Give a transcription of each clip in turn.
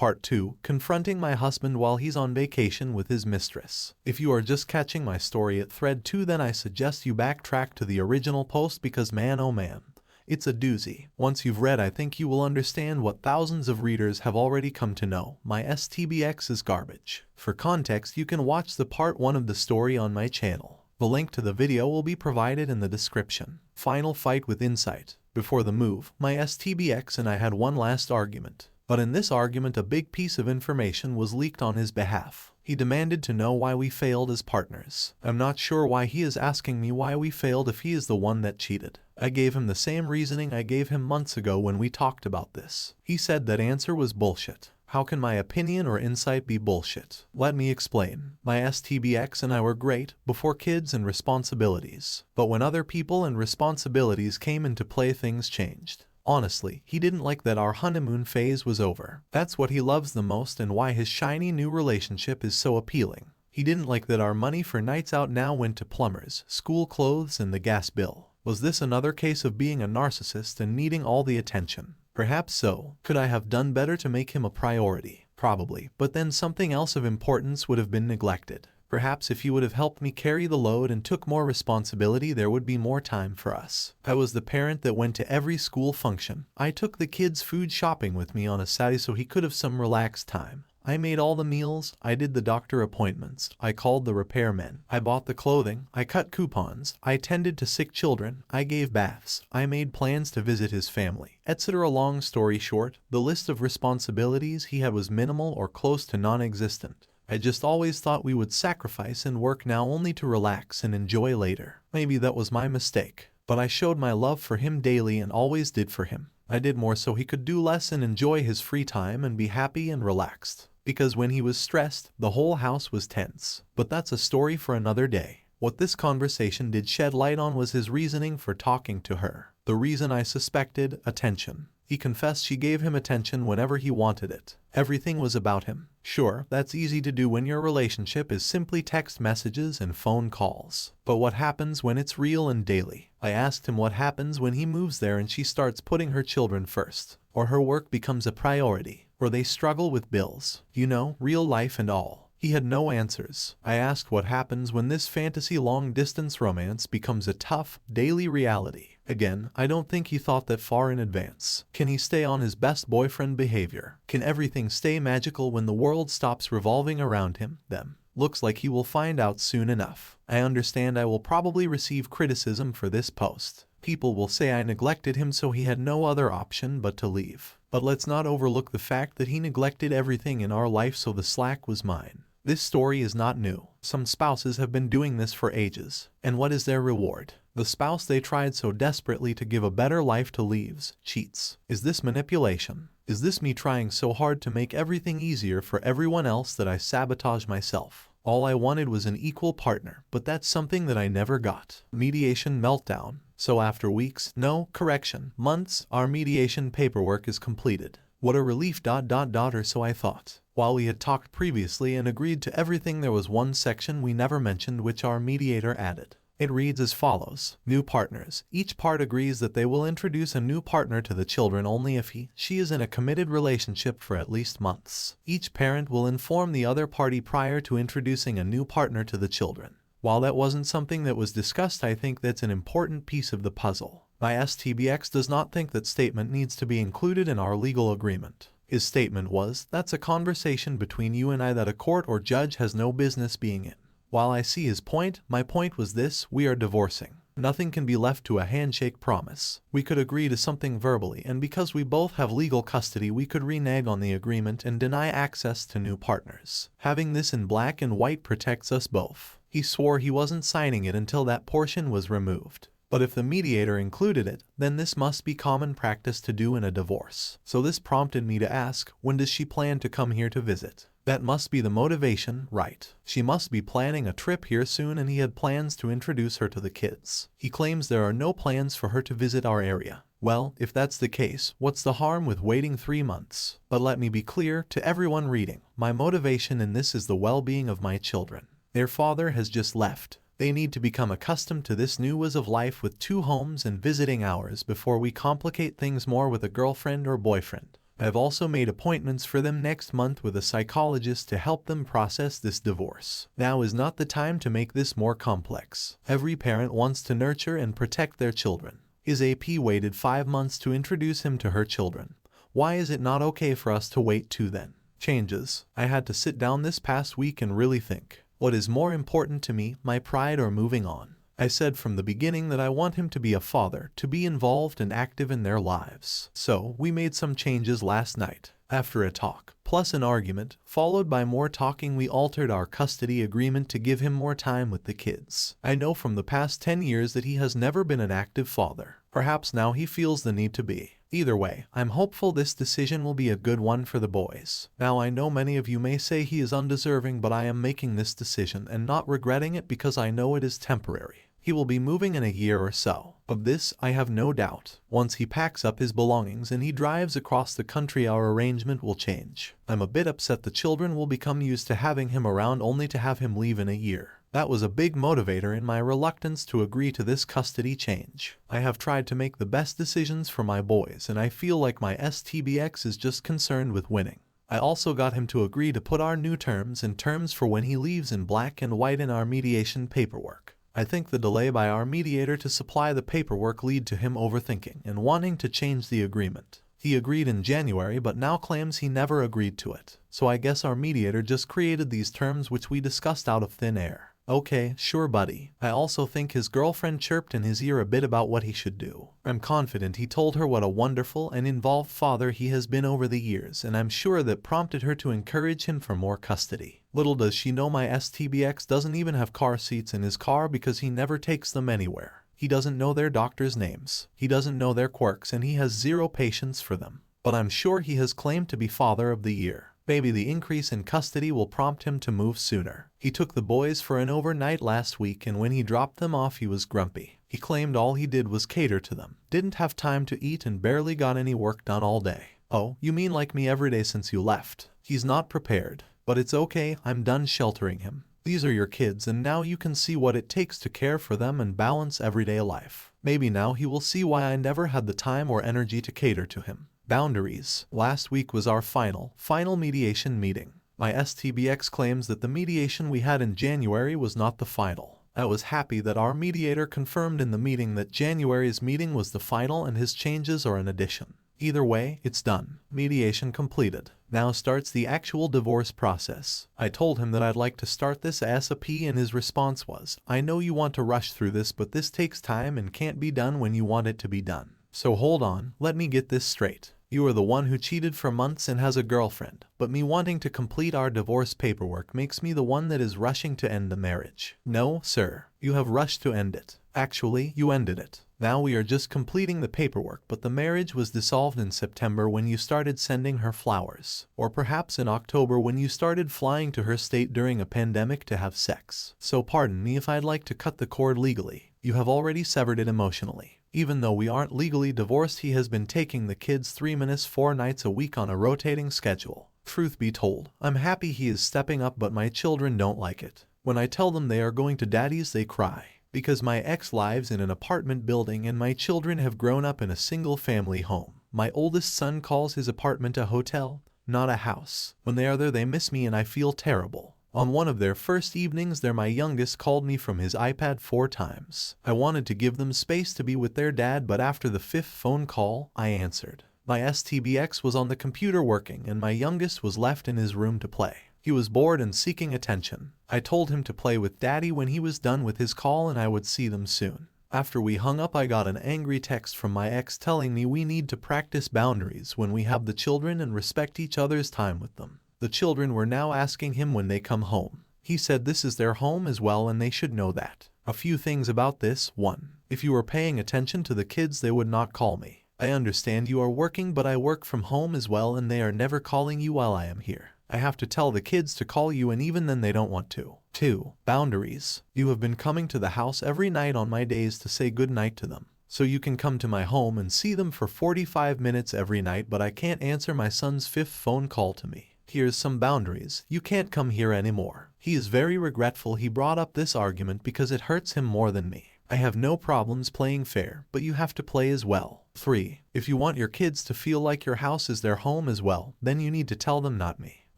Part 2, Confronting my husband while he's on vacation with his mistress. If you are just catching my story at thread 2, then I suggest you backtrack to the original post because man oh man, it's a doozy. Once you've read, I think you will understand what thousands of readers have already come to know. My STBX is garbage. For context, you can watch the part 1 of the story on my channel. The link to the video will be provided in the description. Final fight with insight. Before the move, my STBX and I had one last argument. But in this argument, a big piece of information was leaked on his behalf. He demanded to know why we failed as partners. I'm not sure why he is asking me why we failed if he is the one that cheated. I gave him the same reasoning I gave him months ago when we talked about this. He said that answer was bullshit. How can my opinion or insight be bullshit? Let me explain. My STBX and I were great before kids and responsibilities. But when other people and responsibilities came into play, things changed. Honestly, he didn't like that our honeymoon phase was over. That's what he loves the most and why his shiny new relationship is so appealing. He didn't like that our money for nights out now went to plumbers, school clothes, and the gas bill. Was this another case of being a narcissist and needing all the attention? Perhaps so. Could I have done better to make him a priority? Probably. But then something else of importance would have been neglected. Perhaps if he would have helped me carry the load and took more responsibility, there would be more time for us. I was the parent that went to every school function. I took the kids food shopping with me on a Saturday so he could have some relaxed time. I made all the meals, I did the doctor appointments, I called the repairmen, I bought the clothing, I cut coupons, I tended to sick children, I gave baths, I made plans to visit his family, etc. Long story short, the list of responsibilities he had was minimal or close to non-existent. I just always thought we would sacrifice and work now only to relax and enjoy later. Maybe that was my mistake, but I showed my love for him daily and always did for him. I did more so he could do less and enjoy his free time and be happy and relaxed. Because when he was stressed, the whole house was tense. But that's a story for another day. What this conversation did shed light on was his reasoning for talking to her. The reason I suspected: attention. He confessed she gave him attention whenever he wanted it. Everything was about him. Sure, that's easy to do when your relationship is simply text messages and phone calls. But what happens when it's real and daily? I asked him what happens when he moves there and she starts putting her children first, or her work becomes a priority, or they struggle with bills. You know, real life and all. He had no answers. I asked what happens when this fantasy long-distance romance becomes a tough, daily reality. Again, I don't think he thought that far in advance. Can he stay on his best boyfriend behavior? Can everything stay magical when the world stops revolving around him? Them. Looks like he will find out soon enough. I understand I will probably receive criticism for this post. People will say I neglected him so he had no other option but to leave. But let's not overlook the fact that he neglected everything in our life so the slack was mine. This story is not new. Some spouses have been doing this for ages. And what is their reward? The spouse they tried so desperately to give a better life to leaves, cheats. Is this manipulation? Is this me trying so hard to make everything easier for everyone else that I sabotage myself? All I wanted was an equal partner, but that's something that I never got. Mediation meltdown. So after weeks, no, correction, months, our mediation paperwork is completed. What a relief ... or so I thought. While we had talked previously and agreed to everything, there was one section we never mentioned which our mediator added. It reads as follows: new partners. Each part agrees that they will introduce a new partner to the children only if she is in a committed relationship for at least months. Each parent will inform the other party prior to introducing a new partner to the children. While that wasn't something that was discussed, I think that's an important piece of the puzzle. My STBX does not think that statement needs to be included in our legal agreement. His statement was, that's a conversation between you and I that a court or judge has no business being in. While I see his point, my point was this: we are divorcing. Nothing can be left to a handshake promise. We could agree to something verbally, and because we both have legal custody, we could renege on the agreement and deny access to new partners. Having this in black and white protects us both. He swore he wasn't signing it until that portion was removed. But if the mediator included it, then this must be common practice to do in a divorce. So this prompted me to ask, when does she plan to come here to visit? That must be the motivation, right? She must be planning a trip here soon, and he had plans to introduce her to the kids. He claims there are no plans for her to visit our area. Well, if that's the case, what's the harm with waiting 3 months? But let me be clear to everyone reading, my motivation in this is the well-being of my children. Their father has just left. They need to become accustomed to this new way of life with 2 homes and visiting hours before we complicate things more with a girlfriend or boyfriend. I've also made appointments for them next month with a psychologist to help them process this divorce. Now is not the time to make this more complex. Every parent wants to nurture and protect their children. His AP waited 5 months to introduce him to her children. Why is it not okay for us to wait too then? Changes. I had to sit down this past week and really think. What is more important to me, my pride or moving on? I said from the beginning that I want him to be a father, to be involved and active in their lives. So, we made some changes last night. After a talk, plus an argument, followed by more talking, we altered our custody agreement to give him more time with the kids. I know from the past 10 years that he has never been an active father. Perhaps now he feels the need to be. Either way, I'm hopeful this decision will be a good one for the boys. Now I know many of you may say he is undeserving, but I am making this decision and not regretting it because I know it is temporary. He will be moving in a year or so. Of this, I have no doubt. Once he packs up his belongings and he drives across the country, our arrangement will change. I'm a bit upset the children will become used to having him around only to have him leave in a year. That was a big motivator in my reluctance to agree to this custody change. I have tried to make the best decisions for my boys, and I feel like my STBX is just concerned with winning. I also got him to agree to put our new terms and terms for when he leaves in black and white in our mediation paperwork. I think the delay by our mediator to supply the paperwork led to him overthinking and wanting to change the agreement. He agreed in January but now claims he never agreed to it. So I guess our mediator just created these terms which we discussed out of thin air. Okay, sure buddy. I also think his girlfriend chirped in his ear a bit about what he should do. I'm confident he told her what a wonderful and involved father he has been over the years, and I'm sure that prompted her to encourage him for more custody. Little does she know my STBX doesn't even have car seats in his car because he never takes them anywhere. He doesn't know their doctors' names. He doesn't know their quirks, and he has zero patience for them. But I'm sure he has claimed to be father of the year. Maybe the increase in custody will prompt him to move sooner. He took the boys for an overnight last week, and when he dropped them off he was grumpy. He claimed all he did was cater to them, didn't have time to eat, and barely got any work done all day. Oh, you mean like me every day since you left? He's not prepared. But it's okay, I'm done sheltering him. These are your kids, and now you can see what it takes to care for them and balance everyday life. Maybe now he will see why I never had the time or energy to cater to him. Boundaries. Last week was our final mediation meeting. My STBX claims that the mediation we had in January was not the final. I was happy that our mediator confirmed in the meeting that January's meeting was the final and his changes are an addition. Either way, it's done. Mediation completed. Now starts the actual divorce process. I told him that I'd like to start this ASAP, and his response was, I know you want to rush through this, but this takes time and can't be done when you want it to be done. So hold on, let me get this straight. You are the one who cheated for months and has a girlfriend, but me wanting to complete our divorce paperwork makes me the one that is rushing to end the marriage. No, sir, you have rushed to end it. Actually, you ended it. Now we are just completing the paperwork, but the marriage was dissolved in September when you started sending her flowers. Or perhaps in October when you started flying to her state during a pandemic to have sex. So pardon me if I'd like to cut the cord legally. You have already severed it emotionally. Even though we aren't legally divorced, he has been taking the kids 3 minutes 4 nights a week on a rotating schedule. Truth be told, I'm happy he is stepping up, but my children don't like it. When I tell them they are going to daddy's, they cry. Because my ex lives in an apartment building and my children have grown up in a single-family home. My oldest son calls his apartment a hotel, not a house. When they are there, they miss me and I feel terrible. On one of their first evenings there, my youngest called me from his iPad 4 times. I wanted to give them space to be with their dad, but after the 5th phone call, I answered. My STBX was on the computer working, and my youngest was left in his room to play. He was bored and seeking attention. I told him to play with daddy when he was done with his call and I would see them soon. After we hung up, I got an angry text from my ex telling me we need to practice boundaries when we have the children and respect each other's time with them. The children were now asking him when they come home. He said this is their home as well and they should know that. A few things about this. 1. If you were paying attention to the kids, they would not call me. I understand you are working, but I work from home as well and they are never calling you while I am here. I have to tell the kids to call you, and even then they don't want to. 2. Boundaries. You have been coming to the house every night on my days to say good night to them. So you can come to my home and see them for 45 minutes every night, but I can't answer my son's 5th phone call to me. Here's some boundaries. You can't come here anymore. He is very regretful he brought up this argument because it hurts him more than me. I have no problems playing fair, but you have to play as well. 3. If you want your kids to feel like your house is their home as well, then you need to tell them, not me.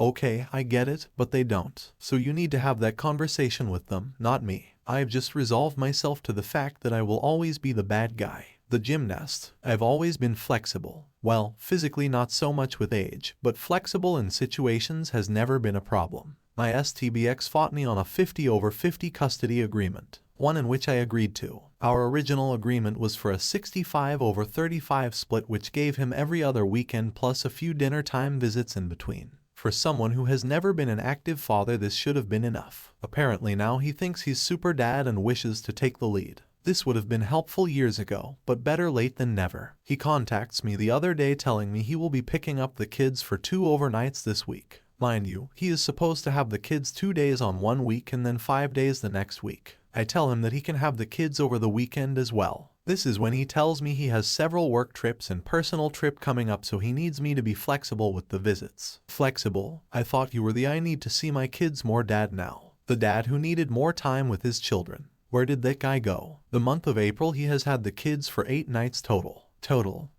Okay, I get it, but they don't. So you need to have that conversation with them, not me. I've just resolved myself to the fact that I will always be the bad guy, the gymnast. I've always been flexible. Well, physically not so much with age, but flexible in situations has never been a problem. My STBX fought me on a 50/50 custody agreement, one in which I agreed to. Our original agreement was for a 65/35 split, which gave him every other weekend plus a few dinner time visits in between. For someone who has never been an active father, this should have been enough. Apparently now he thinks he's super dad and wishes to take the lead. This would have been helpful years ago, but better late than never. He contacts me the other day telling me he will be picking up the kids for 2 overnights this week. Mind you, he is supposed to have the kids 2 days on one week and then 5 days the next week. I tell him that he can have the kids over the weekend as well. This is when he tells me he has several work trips and personal trip coming up, so he needs me to be flexible with the visits. Flexible? I thought you were the I need to see my kids more dad now. The dad who needed more time with his children. Where did that guy go? The month of April he has had the kids for 8 nights total.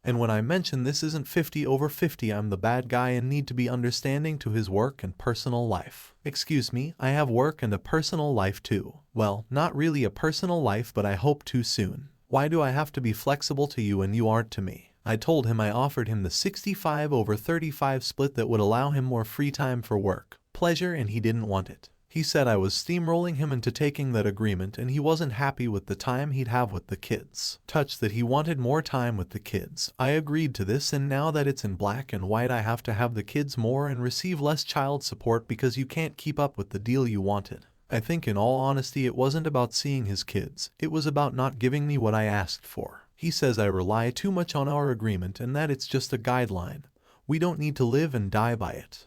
And when I mention this isn't 50/50, I'm the bad guy and need to be understanding to his work and personal life. Excuse me, I have work and a personal life too. Well, not really a personal life, but I hope to soon. Why do I have to be flexible to you and you aren't to me? I told him I offered him the 65/35 split that would allow him more free time for work, pleasure, and he didn't want it. He said I was steamrolling him into taking that agreement and he wasn't happy with the time he'd have with the kids. Touched that he wanted more time with the kids. I agreed to this, and now that it's in black and white I have to have the kids more and receive less child support because you can't keep up with the deal you wanted. I think in all honesty it wasn't about seeing his kids, it was about not giving me what I asked for. He says I rely too much on our agreement and that it's just a guideline. We don't need to live and die by it.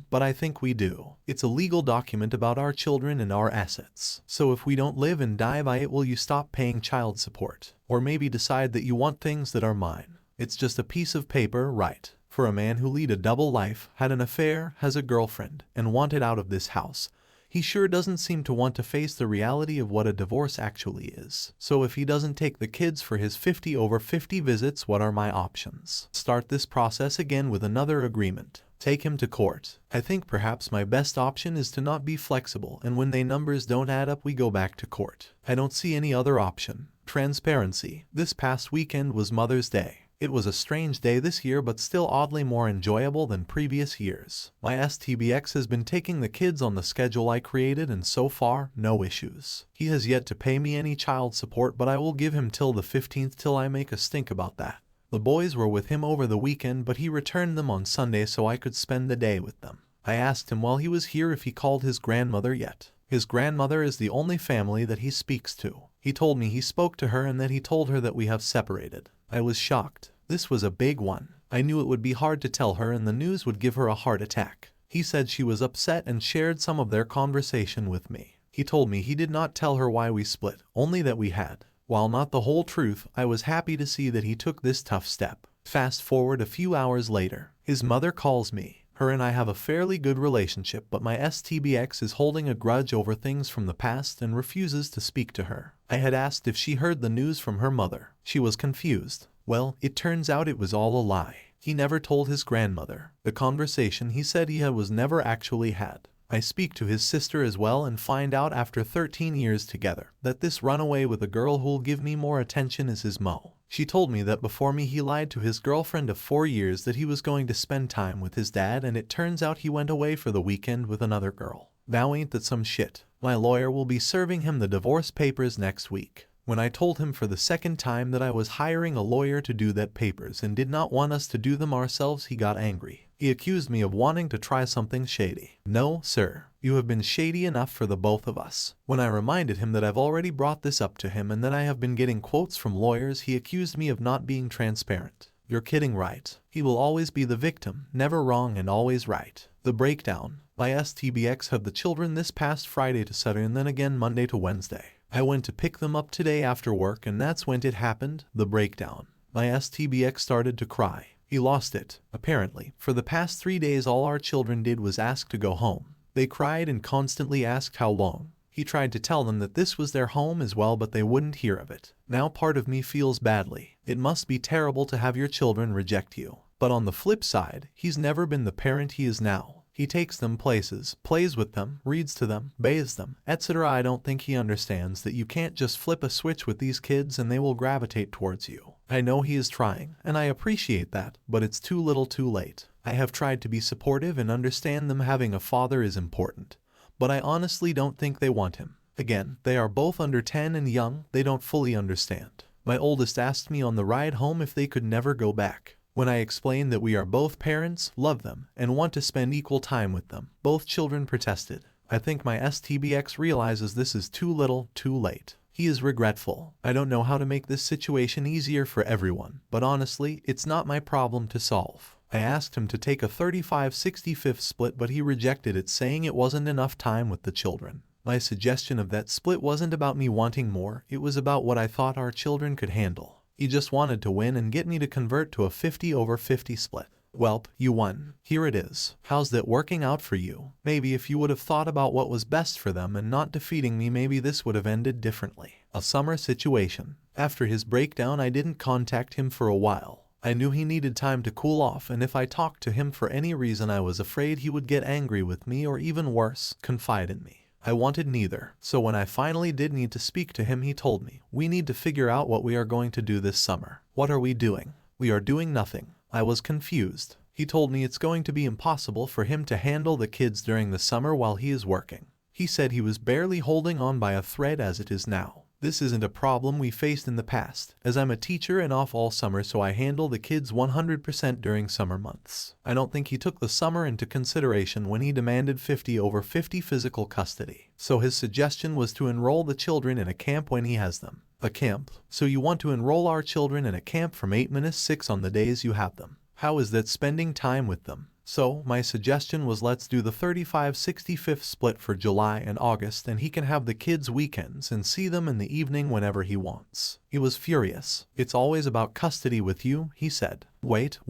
But I think we do. It's a legal document about our children and our assets. So if we don't live and die by it, will you stop paying child support? Or maybe decide that you want things that are mine? It's just a piece of paper, right? For a man who lead a double life, had an affair, has a girlfriend, and wanted out of this house, he sure doesn't seem to want to face the reality of what a divorce actually is. So if he doesn't take the kids for his 50/50 visits, what are my options? Start this process again with another agreement. Take him to court. I think perhaps my best option is to not be flexible, and when the numbers don't add up we go back to court. I don't see any other option. Transparency. This past weekend was Mother's Day. It was a strange day this year, but still oddly more enjoyable than previous years. My STBX has been taking the kids on the schedule I created and so far, no issues. He has yet to pay me any child support, but I will give him till the 15th till I make a stink about that. The boys were with him over the weekend, but he returned them on Sunday so I could spend the day with them. I asked him while he was here if he called his grandmother yet. His grandmother is the only family that he speaks to. He told me he spoke to her and that he told her that we have separated. I was shocked. This was a big one. I knew it would be hard to tell her and the news would give her a heart attack. He said she was upset and shared some of their conversation with me. He told me he did not tell her why we split, only that we had. While not the whole truth, I was happy to see that he took this tough step. Fast forward a few hours later, his mother calls me. Her and I have a fairly good relationship, but my STBX is holding a grudge over things from the past and refuses to speak to her. I had asked if she heard the news from her mother. She was confused. Well, it turns out it was all a lie. He never told his grandmother. The conversation he said he had was never actually had. I speak to his sister as well and find out after 13 years together that this runaway with a girl who'll give me more attention is his Mo. She told me that before me he lied to his girlfriend of 4 years that he was going to spend time with his dad, and it turns out he went away for the weekend with another girl. Now ain't that some shit? My lawyer will be serving him the divorce papers next week. When I told him for the second time that I was hiring a lawyer to do that papers and did not want us to do them ourselves, he got angry. He accused me of wanting to try something shady. No, sir. You have been shady enough for the both of us. When I reminded him that I've already brought this up to him and that I have been getting quotes from lawyers, he accused me of not being transparent. You're kidding, right? He will always be the victim, never wrong and always right. The breakdown. My STBX had the children this past Friday to Saturday and then again Monday to Wednesday. I went to pick them up today after work and that's when it happened, the breakdown. My STBX started to cry. He lost it, apparently. For the past 3 days all our children did was ask to go home. They cried and constantly asked how long. He tried to tell them that this was their home as well, but they wouldn't hear of it. Now part of me feels badly. It must be terrible to have your children reject you. But on the flip side, he's never been the parent he is now. He takes them places, plays with them, reads to them, bathes them, etc. I don't think he understands that you can't just flip a switch with these kids and they will gravitate towards you. I know he is trying, and I appreciate that, but it's too little too late. I have tried to be supportive and understand them having a father is important, but I honestly don't think they want him. Again, they are both under 10 and young, they don't fully understand. My oldest asked me on the ride home if they could never go back. When I explained that we are both parents, love them, and want to spend equal time with them, both children protested. I think my STBX realizes this is too little, too late. He is regretful. I don't know how to make this situation easier for everyone, but honestly, it's not my problem to solve. I asked him to take a 35/65 split, but he rejected it, saying it wasn't enough time with the children. My suggestion of that split wasn't about me wanting more, it was about what I thought our children could handle. He just wanted to win and get me to convert to a 50/50 split. Welp, you won. Here it is. How's that working out for you? Maybe if you would have thought about what was best for them and not defeating me, maybe this would have ended differently. A summer situation. After his breakdown, I didn't contact him for a while. I knew he needed time to cool off, and if I talked to him for any reason, I was afraid he would get angry with me or even worse, confide in me. I wanted neither, so when I finally did need to speak to him, he told me, "We need to figure out what we are going to do this summer." What are we doing? We are doing nothing. I was confused. He told me it's going to be impossible for him to handle the kids during the summer while he is working. He said he was barely holding on by a thread as it is now. This isn't a problem we faced in the past, as I'm a teacher and off all summer, so I handle the kids 100% during summer months. I don't think he took the summer into consideration when he demanded 50/50 physical custody. So his suggestion was to enroll the children in a camp when he has them. A camp? So you want to enroll our children in a camp from 8-6 on the days you have them? How is that spending time with them? So, my suggestion was, let's do the 35/65 split for July and August, and he can have the kids weekends and see them in the evening whenever he wants. He was furious. "It's always about custody with you," he said. Wait.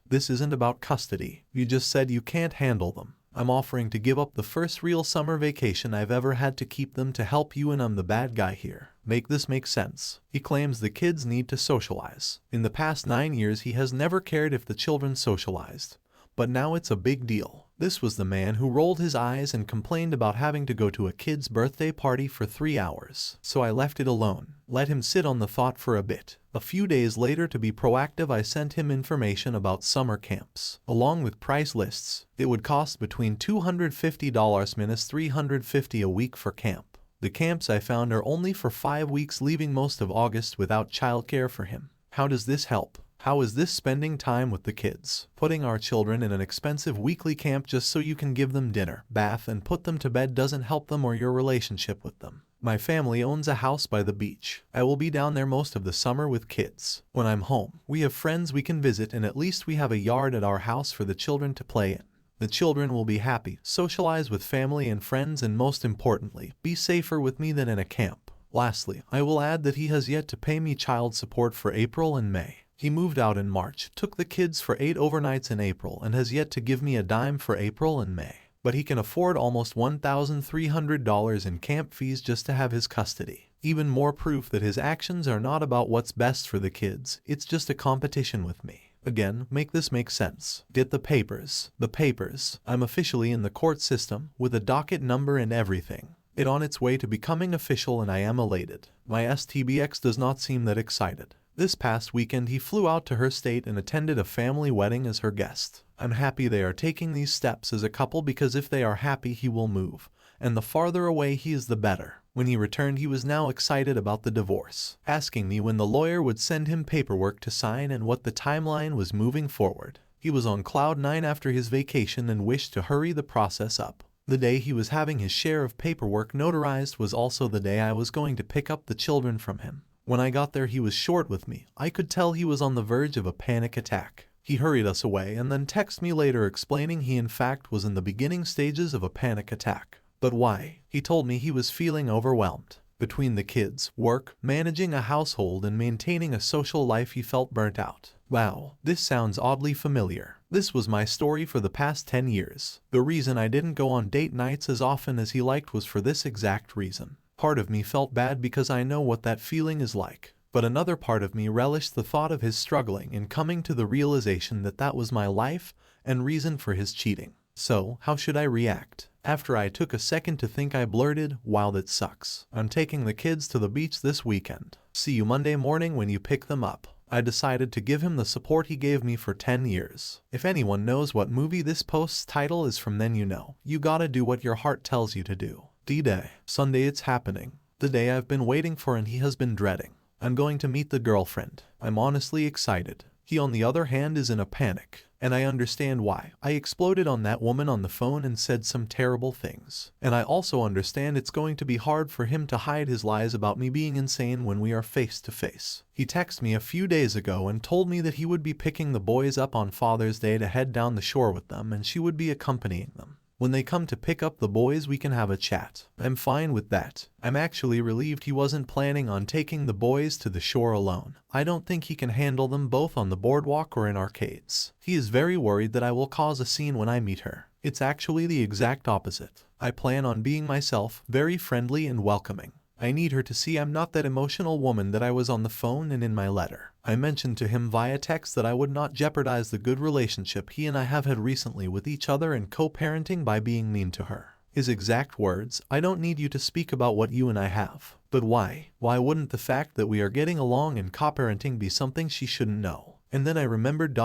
This isn't about custody. You just said you can't handle them. I'm offering to give up the first real summer vacation I've ever had to keep them to help you, and I'm the bad guy here. Make this make sense. He claims the kids need to socialize. In the past 9 years, he has never cared if the children socialized. But now it's a big deal. This was the man who rolled his eyes and complained about having to go to a kid's birthday party for 3 hours. So I left it alone, let him sit on the thought for a bit. A few days later, to be proactive, I sent him information about summer camps, along with price lists. It would cost between $250 minus $350 a week for camp. The camps I found are only for 5 weeks, leaving most of August without childcare for him. How does this help? How is this spending time with the kids? Putting our children in an expensive weekly camp just so you can give them dinner, bath, and put them to bed doesn't help them or your relationship with them. My family owns a house by the beach. I will be down there most of the summer with kids. When I'm home, we have friends we can visit, and at least we have a yard at our house for the children to play in. The children will be happy, socialize with family and friends, and most importantly, be safer with me than in a camp. Lastly, I will add that he has yet to pay me child support for April and May. He moved out in March, took the kids for 8 overnights in April, and has yet to give me a dime for April and May. But he can afford almost $1,300 in camp fees just to have his custody. Even more proof that his actions are not about what's best for the kids, it's just a competition with me. Again, make this make sense. Get the papers. The papers. I'm officially in the court system, with a docket number and everything. It's on its way to becoming official, and I am elated. My STBX does not seem that excited. This past weekend, he flew out to her state and attended a family wedding as her guest. I'm happy they are taking these steps as a couple, because if they are happy, he will move. And the farther away he is, the better. When he returned, he was now excited about the divorce, asking me when the lawyer would send him paperwork to sign and what the timeline was moving forward. He was on cloud 9 after his vacation and wished to hurry the process up. The day he was having his share of paperwork notarized was also the day I was going to pick up the children from him. When I got there, he was short with me. I could tell he was on the verge of a panic attack. He hurried us away and then texted me later explaining he in fact was in the beginning stages of a panic attack. But why? He told me he was feeling overwhelmed. Between the kids, work, managing a household and maintaining a social life he felt burnt out. Wow, this sounds oddly familiar. This was my story for the past 10 years. The reason I didn't go on date nights as often as he liked was for this exact reason. Part of me felt bad because I know what that feeling is like. But another part of me relished the thought of his struggling and coming to the realization that that was my life and reason for his cheating. So, how should I react? After I took a second to think, I blurted, "Wow, that sucks. I'm taking the kids to the beach this weekend. See you Monday morning when you pick them up." I decided to give him the support he gave me for 10 years. If anyone knows what movie this post's title is from, then you know. You gotta do what your heart tells you to do. D-Day. Sunday, it's happening. The day I've been waiting for and he has been dreading. I'm going to meet the girlfriend. I'm honestly excited. He, on the other hand, is in a panic. And I understand why. I exploded on that woman on the phone and said some terrible things. And I also understand it's going to be hard for him to hide his lies about me being insane when we are face to face. He texted me a few days ago and told me that he would be picking the boys up on Father's Day to head down the shore with them, and she would be accompanying them. When they come to pick up the boys, we can have a chat. I'm fine with that. I'm actually relieved he wasn't planning on taking the boys to the shore alone. I don't think he can handle them both on the boardwalk or in arcades. He is very worried that I will cause a scene when I meet her. It's actually the exact opposite. I plan on being myself, very friendly and welcoming. I need her to see I'm not that emotional woman that I was on the phone and in my letter. I mentioned to him via text that I would not jeopardize the good relationship he and I have had recently with each other and co-parenting by being mean to her. His exact words, "I don't need you to speak about what you and I have." But why? Why wouldn't the fact that we are getting along and co-parenting be something she shouldn't know? And then I remembered ...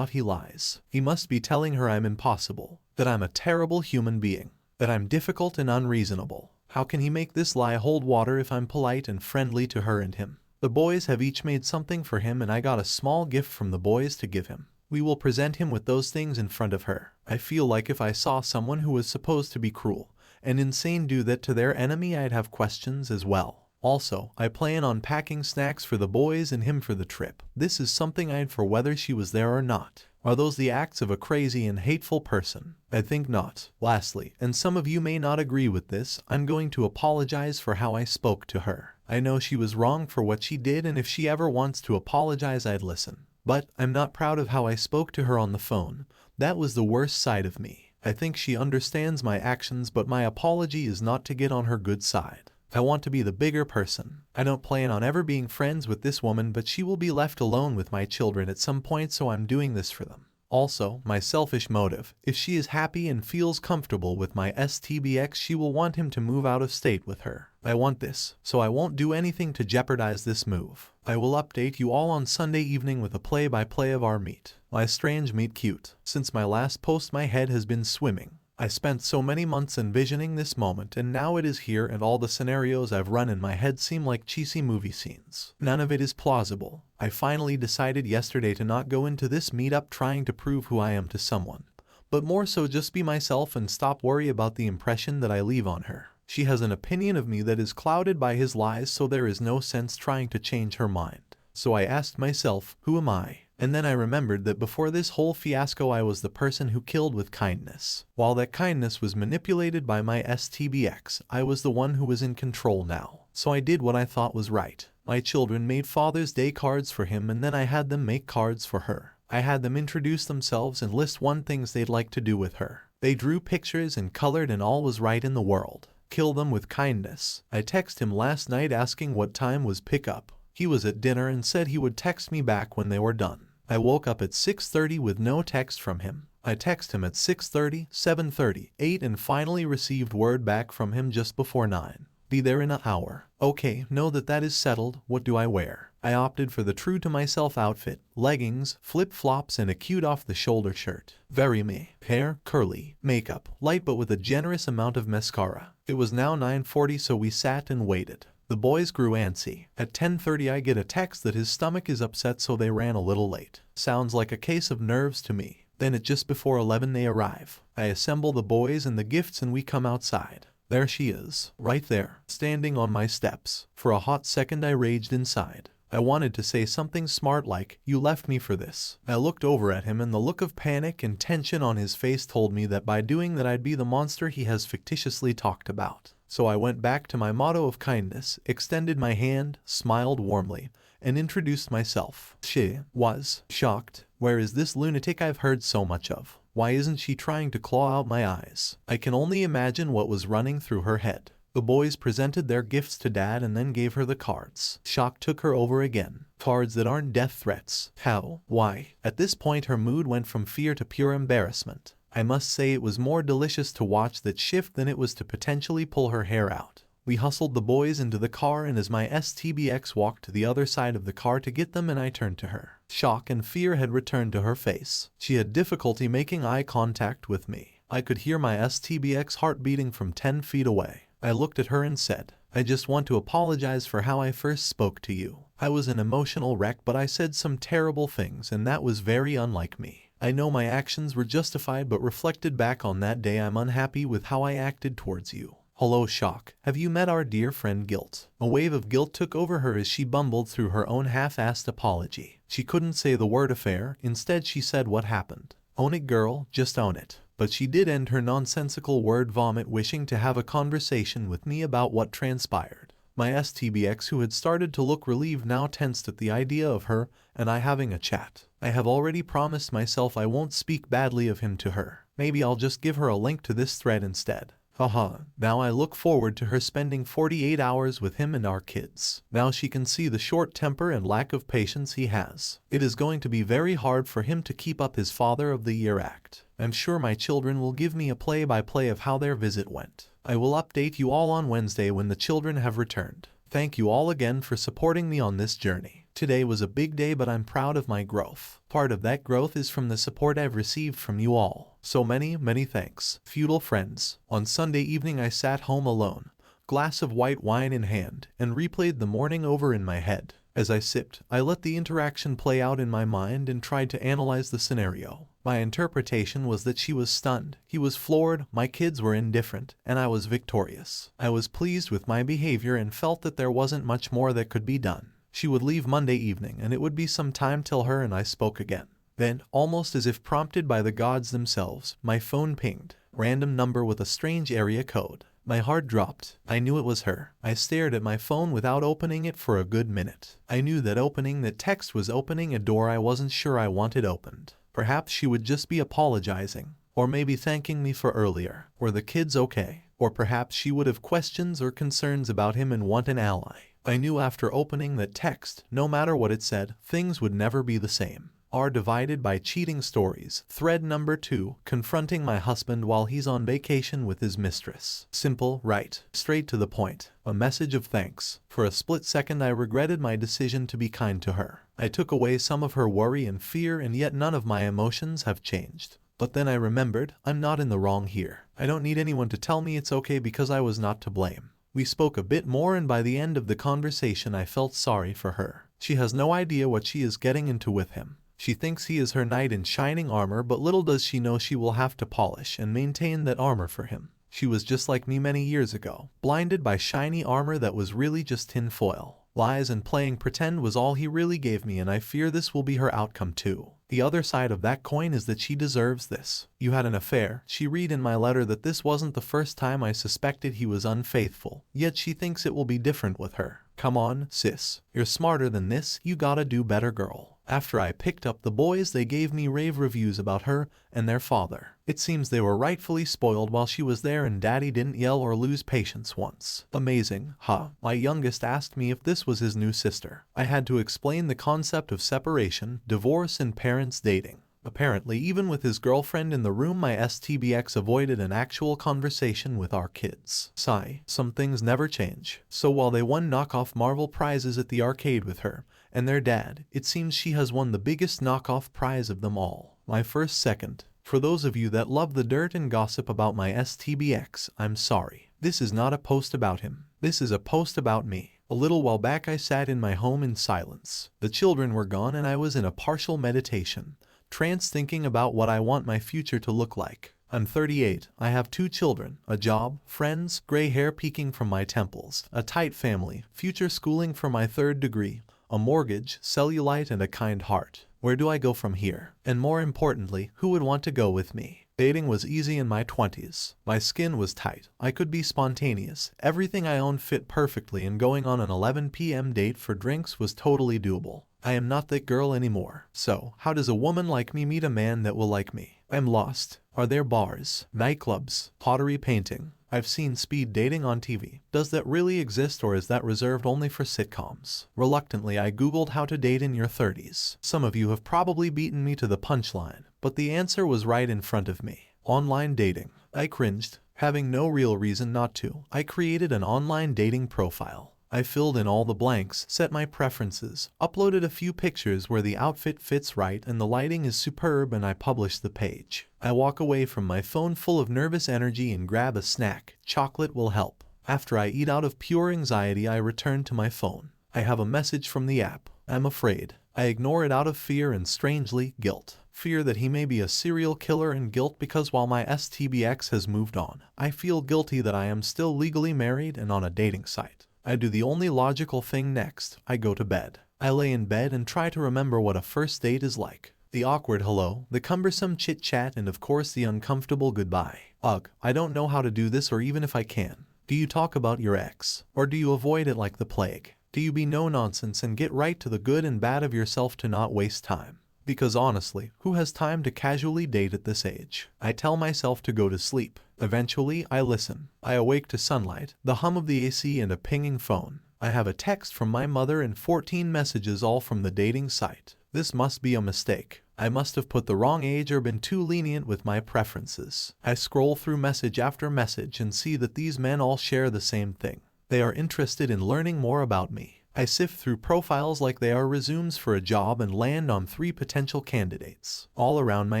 he lies. He must be telling her I'm impossible, that I'm a terrible human being, that I'm difficult and unreasonable. How can he make this lie hold water if I'm polite and friendly to her and him? The boys have each made something for him, and I got a small gift from the boys to give him. We will present him with those things in front of her. I feel like if I saw someone who was supposed to be cruel and insane do that to their enemy, I'd have questions as well. Also, I plan on packing snacks for the boys and him for the trip. This is something I'd for whether she was there or not. Are those the acts of a crazy and hateful person? I think not. Lastly, and some of you may not agree with this, I'm going to apologize for how I spoke to her. I know she was wrong for what she did, and if she ever wants to apologize, I'd listen. But I'm not proud of how I spoke to her on the phone. That was the worst side of me. I think she understands my actions, but my apology is not to get on her good side. I want to be the bigger person. I don't plan on ever being friends with this woman, but she will be left alone with my children at some point, so I'm doing this for them. Also, my selfish motive. If she is happy and feels comfortable with my STBX, she will want him to move out of state with her. I want this, so I won't do anything to jeopardize this move. I will update you all on Sunday evening with a play-by-play of our meet. My strange meet cute. Since my last post, my head has been swimming. I spent so many months envisioning this moment, and now it is here, and all the scenarios I've run in my head seem like cheesy movie scenes. None of it is plausible. I finally decided yesterday to not go into this meetup trying to prove who I am to someone, but more so just be myself and stop worry about the impression that I leave on her. She has an opinion of me that is clouded by his lies, so there is no sense trying to change her mind. So I asked myself, who am I? And then I remembered that before this whole fiasco, I was the person who killed with kindness. While that kindness was manipulated by my STBX, I was the one who was in control now. So I did what I thought was right. My children made Father's Day cards for him, and then I had them make cards for her. I had them introduce themselves and list things they'd like to do with her. They drew pictures and colored, and all was right in the world. Kill them with kindness. I texted him last night asking what time was pickup. He was at dinner and said he would text me back when they were done. I woke up at 6:30 with no text from him. I texted him at 6:30, 7:30, 8, and finally received word back from him just before 9. Be there in an hour. Okay, know that is settled. What do I wear? I opted for the true to myself outfit, leggings, flip-flops, and a cute off-the-shoulder shirt. Very me. Hair, curly. Makeup, light but with a generous amount of mascara. It was now 9:40, so we sat and waited. The boys grew antsy. At 10:30 I get a text that his stomach is upset, so they ran a little late. Sounds like a case of nerves to me. Then at just before 11 they arrive. I assemble the boys and the gifts and we come outside. There she is, right there, standing on my steps. For a hot second I raged inside. I wanted to say something smart like, "You left me for this." I looked over at him and the look of panic and tension on his face told me that by doing that I'd be the monster he has fictitiously talked about. So I went back to my motto of kindness, extended my hand, smiled warmly, and introduced myself. She was shocked. Where is this lunatic I've heard so much of? Why isn't she trying to claw out my eyes? I can only imagine what was running through her head. The boys presented their gifts to Dad and then gave her the cards. Shock took her over again. Cards that aren't death threats. How? Why? At this point her mood went from fear to pure embarrassment. I must say it was more delicious to watch that shift than it was to potentially pull her hair out. We hustled the boys into the car, and as my STBX walked to the other side of the car to get them and I turned to her. Shock and fear had returned to her face. She had difficulty making eye contact with me. I could hear my STBX heart beating from 10 feet away. I looked at her and said, I just want to apologize for how I first spoke to you. I was an emotional wreck, but I said some terrible things and that was very unlike me. I know my actions were justified, but reflected back on that day I'm unhappy with how I acted towards you. Hello, Shock. Have you met our dear friend Guilt? A wave of guilt took over her as she bumbled through her own half-assed apology. She couldn't say the word affair, instead she said what happened. Own it, girl, just own it. But she did end her nonsensical word vomit wishing to have a conversation with me about what transpired. My STBX, who had started to look relieved, now tensed at the idea of her and I having a chat. I have already promised myself I won't speak badly of him to her. Maybe I'll just give her a link to this thread instead. Haha, now I look forward to her spending 48 hours with him and our kids. Now she can see the short temper and lack of patience he has. It is going to be very hard for him to keep up his Father of the Year act. I'm sure my children will give me a play-by-play of how their visit went. I will update you all on Wednesday when the children have returned. Thank you all again for supporting me on this journey. Today was a big day, but I'm proud of my growth. Part of that growth is from the support I've received from you all. So many thanks. Feudal friends. On Sunday evening I sat home alone, glass of white wine in hand, and replayed the morning over in my head. As I sipped, I let the interaction play out in my mind and tried to analyze the scenario. My interpretation was that she was stunned, he was floored, my kids were indifferent, and I was victorious. I was pleased with my behavior and felt that there wasn't much more that could be done. She would leave Monday evening, and it would be some time till her and I spoke again. Then, almost as if prompted by the gods themselves, my phone pinged. Random number with a strange area code. My heart dropped. I knew it was her. I stared at my phone without opening it for a good minute. I knew that opening that text was opening a door I wasn't sure I wanted opened. Perhaps she would just be apologizing. Or maybe thanking me for earlier. Were the kids okay? Or perhaps she would have questions or concerns about him and want an ally. I knew after opening that text, no matter what it said, things would never be the same. Are divided by cheating stories. Thread number 2, confronting my husband while he's on vacation with his mistress. Simple, right, straight to the point. A message of thanks. For a split second I regretted my decision to be kind to her. I took away some of her worry and fear, and yet none of my emotions have changed. But then I remembered, I'm not in the wrong here. I don't need anyone to tell me it's okay because I was not to blame. We spoke a bit more, and by the end of the conversation I felt sorry for her. She has no idea what she is getting into with him. She thinks he is her knight in shining armor, but little does she know she will have to polish and maintain that armor for him. She was just like me many years ago, blinded by shiny armor that was really just tin foil. Lies and playing pretend was all he really gave me, and I fear this will be her outcome too. The other side of that coin is that she deserves this. You had an affair. She read in my letter that this wasn't the first time I suspected he was unfaithful, yet she thinks it will be different with her. Come on, sis. You're smarter than this. You gotta do better, girl. After I picked up the boys, they gave me rave reviews about her and their father. It seems they were rightfully spoiled while she was there, and daddy didn't yell or lose patience once. Amazing, huh? My youngest asked me if this was his new sister. I had to explain the concept of separation, divorce, and parents dating. Apparently, even with his girlfriend in the room, my STBX avoided an actual conversation with our kids. Sigh, some things never change. So while they won knockoff Marvel prizes at the arcade with her and their dad, it seems she has won the biggest knockoff prize of them all. My first second. For those of you that love the dirt and gossip about my STBX, I'm sorry. This is not a post about him. This is a post about me. A little while back I sat in my home in silence. The children were gone and I was in a partial meditation trance, thinking about what I want my future to look like. I'm 38, I have 2 children, a job, friends, gray hair peeking from my temples, a tight family, future schooling for my 3rd degree, a mortgage, cellulite, and a kind heart. Where do I go from here? And more importantly, who would want to go with me? Dating was easy in my 20s. My skin was tight. I could be spontaneous. Everything I owned fit perfectly, and going on an 11 p.m. date for drinks was totally doable. I am not that girl anymore. So, how does a woman like me meet a man that will like me? I'm lost. Are there bars, nightclubs, pottery painting? I've seen speed dating on TV. Does that really exist, or is that reserved only for sitcoms? Reluctantly, I googled how to date in your 30s. Some of you have probably beaten me to the punchline, but the answer was right in front of me. Online dating. I cringed. Having no real reason not to, I created an online dating profile. I filled in all the blanks, set my preferences, uploaded a few pictures where the outfit fits right and the lighting is superb, and I published the page. I walk away from my phone full of nervous energy and grab a snack. Chocolate will help. After I eat out of pure anxiety, I return to my phone. I have a message from the app. I'm afraid. I ignore it out of fear and, strangely, guilt. Fear that he may be a serial killer, and guilt because while my STBX has moved on, I feel guilty that I am still legally married and on a dating site. I do the only logical thing next. I go to bed. I lay in bed and try to remember what a first date is like. The awkward hello, the cumbersome chit-chat, and of course the uncomfortable goodbye. Ugh, I don't know how to do this, or even if I can. Do you talk about your ex? Or do you avoid it like the plague? Do you be no nonsense and get right to the good and bad of yourself to not waste time? Because honestly, who has time to casually date at this age? I tell myself to go to sleep. Eventually, I listen. I awake to sunlight, the hum of the AC, and a pinging phone. I have a text from my mother and 14 messages, all from the dating site. This must be a mistake. I must have put the wrong age or been too lenient with my preferences. I scroll through message after message and see that these men all share the same thing. They are interested in learning more about me. I sift through profiles like they are resumes for a job and land on 3 potential candidates, all around my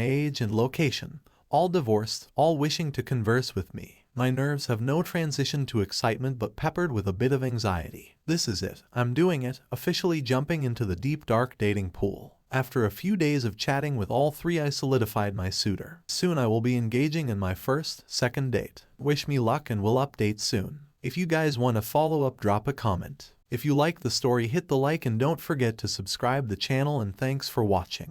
age and location, all divorced, all wishing to converse with me. My nerves have no transition to excitement, but peppered with a bit of anxiety. This is it. I'm doing it, officially jumping into the deep dark dating pool. After a few days of chatting with all 3, I solidified my suitor. Soon I will be engaging in my second date. Wish me luck, and we'll update soon. If you guys want to follow up, drop a comment. If you like the story, hit the like and don't forget to subscribe the channel, and thanks for watching.